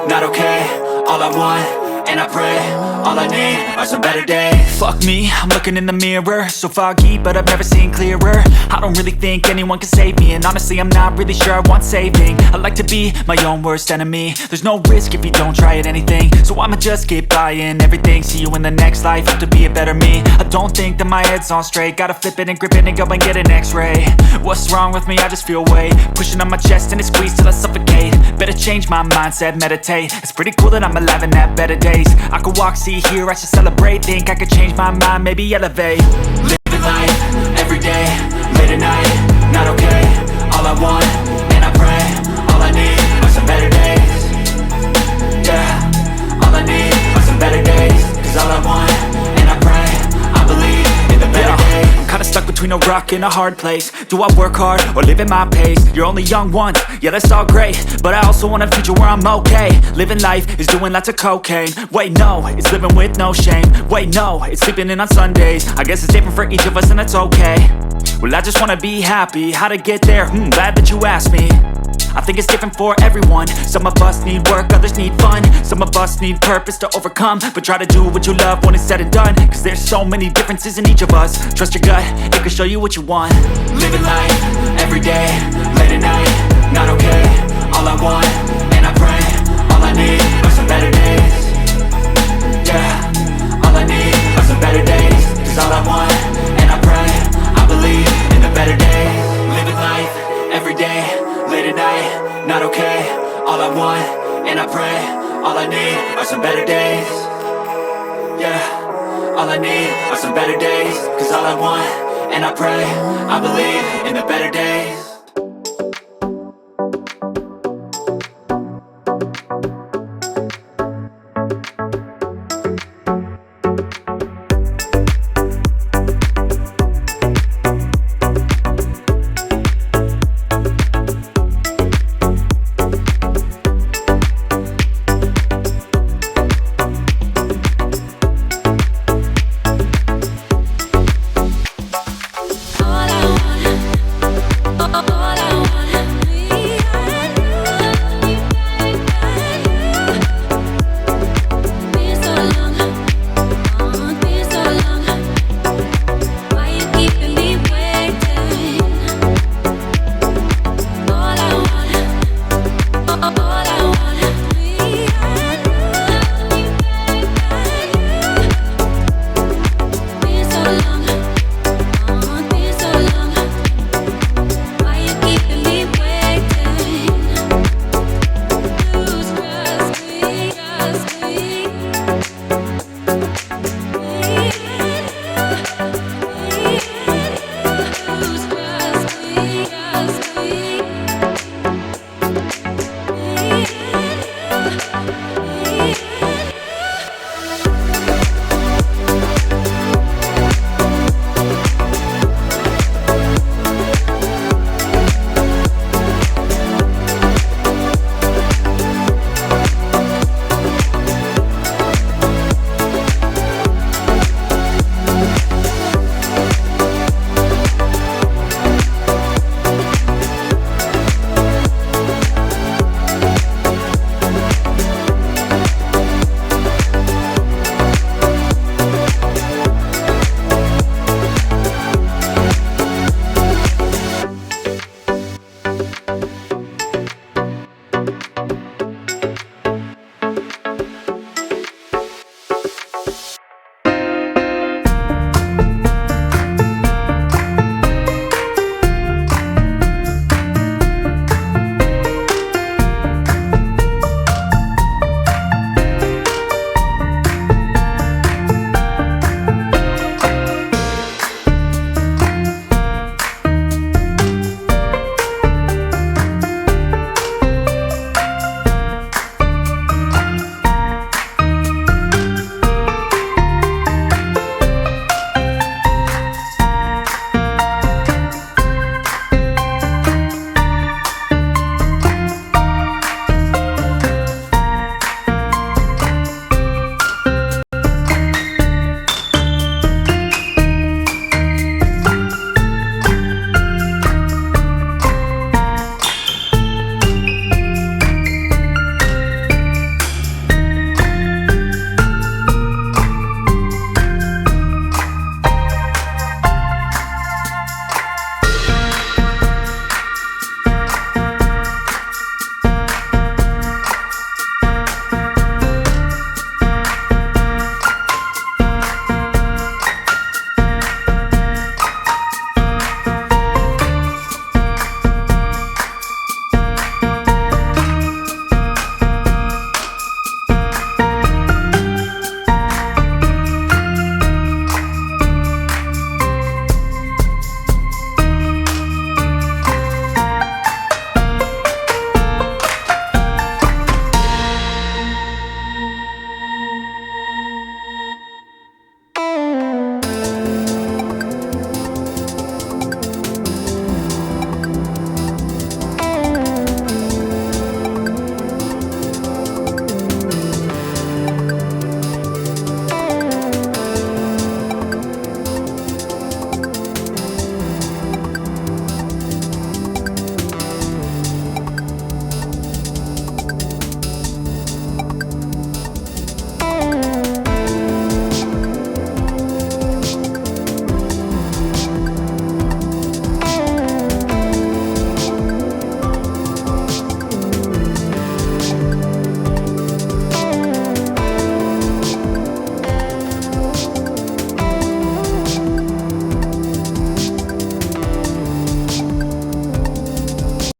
not okay. All I want, and I pray, all I need are some better days. Fuck me, I'm looking in the mirror, so foggy, but I've never seen clearer. I don't really think anyone can save me, and honestly I'm not really sure I want saving. I like to be my own worst enemy. There's no risk if you don't try at anything, so I'ma just keep buying everything. See you in the next life, have to be a better me. I don't think that my head's on straight, gotta flip it and grip it and go and get an x-ray. What's wrong with me? I just feel weight pushing on my chest and it squeezes till I suffocate. Better change my mindset, meditate. It's pretty cool that I'm alive and have better days. I could walk, see, hear, I should celebrate. Think I could change my mind, maybe elevate. Living life, every day, late at night, not okay. All I want, and I pray, all I need are some better days. Yeah, all I need are some better days. Cause all I want, and I pray, I believe in the better days. I'm kinda stuck between a rock and a hard place. Do I work hard or live at my pace? You're only young once, yeah that's all great, but I also want a future where I'm okay. Living life is doing lots of cocaine. Wait no, it's living with no shame. Wait no, it's sleeping in on Sundays. I guess it's different for each of us and that's okay. Well I just wanna be happy, how to get there? Glad that you asked me. I think it's different for everyone. Some of us need work, others need fun. Some of us need purpose to overcome. But try to do what you love when it's said and done. Cause there's so many differences in each of us. Trust your gut, it can show you what you want. Living life, every day, late at night, not okay. All I want, and I pray, all I need are some better days. Yeah, all I need are some better days. Cause all I want, and I pray, I believe in the better days. Living life, every day, late at night, not okay. All I want, and I pray, all I need are some better days. Yeah, all I need are some better days. Cause all I want, and I pray, I believe in the better days.